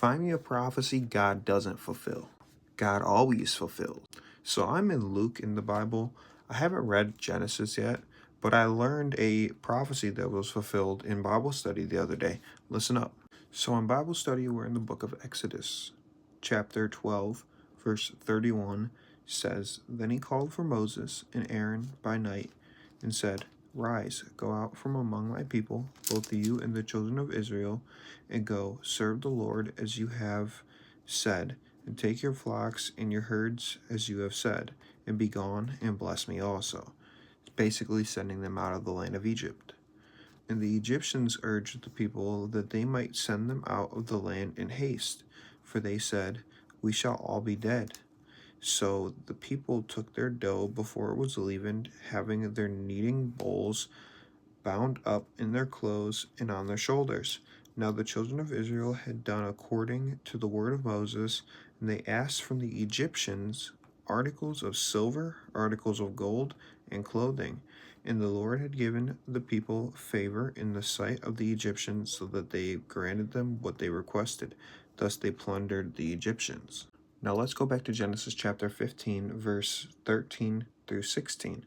Find me a prophecy God doesn't fulfill. God always fulfills. So I'm in Luke in the Bible. I haven't read Genesis yet, but I learned a prophecy that was fulfilled in Bible study the other day. Listen up. So in Bible study, we're in the book of Exodus, chapter 12, verse 31 says, Then he called for Moses and Aaron by night and said, Rise, go out from among my people, both you and the children of Israel, and go, serve the Lord as you have said, and take your flocks and your herds as you have said, and be gone, and bless me also. It's basically sending them out of the land of Egypt. And the Egyptians urged the people that they might send them out of the land in haste, for they said, We shall all be dead. So the people took their dough before it was leavened, having their kneading bowls bound up in their clothes and on their shoulders. Now the children of Israel had done according to the word of Moses, and they asked from the Egyptians articles of silver, articles of gold, and clothing. And the Lord had given the people favor in the sight of the Egyptians, so that they granted them what they requested. Thus they plundered the Egyptians. Now let's go back to Genesis chapter 15, verse 13 through 16. It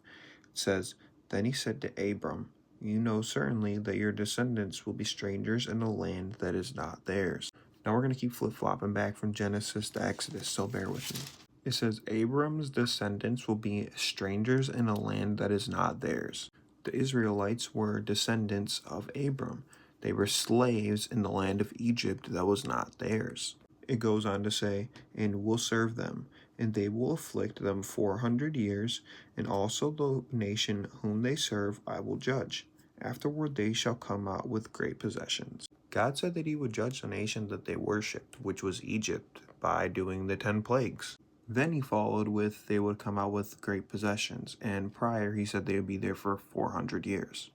says, Then he said to Abram, You know certainly that your descendants will be strangers in a land that is not theirs. Now we're going to keep flip-flopping back from Genesis to Exodus, so bear with me. It says, Abram's descendants will be strangers in a land that is not theirs. The Israelites were descendants of Abram. They were slaves in the land of Egypt that was not theirs. It goes on to say, And will serve them, and they will afflict them 400 years, and also the nation whom they serve I will judge. Afterward they shall come out with great possessions. God said that he would judge the nation that they worshipped, which was Egypt, by doing the 10 plagues. Then he followed with they would come out with great possessions, and prior he said they would be there for 400 years.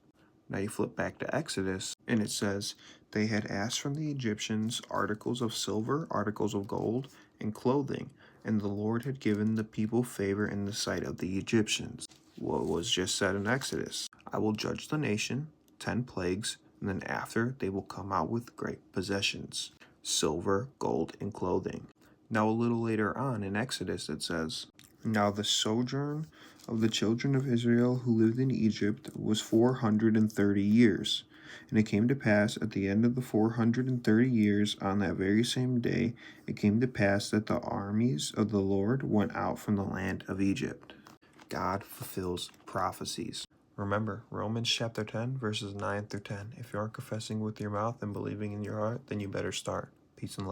Now you flip back to Exodus, and it says, They had asked from the Egyptians articles of silver, articles of gold, and clothing, and the Lord had given the people favor in the sight of the Egyptians. What was just said in Exodus, I will judge the nation, 10 plagues, and then after they will come out with great possessions, silver, gold, and clothing. Now a little later on in Exodus it says, Now the sojourn of the children of Israel who lived in Egypt was 430 years. And it came to pass at the end of the 430 years, on that very same day, it came to pass that the armies of the Lord went out from the land of Egypt. God fulfills prophecies. Remember, Romans chapter 10, verses 9 through 10. If you aren't confessing with your mouth and believing in your heart, then you better start. Peace and love.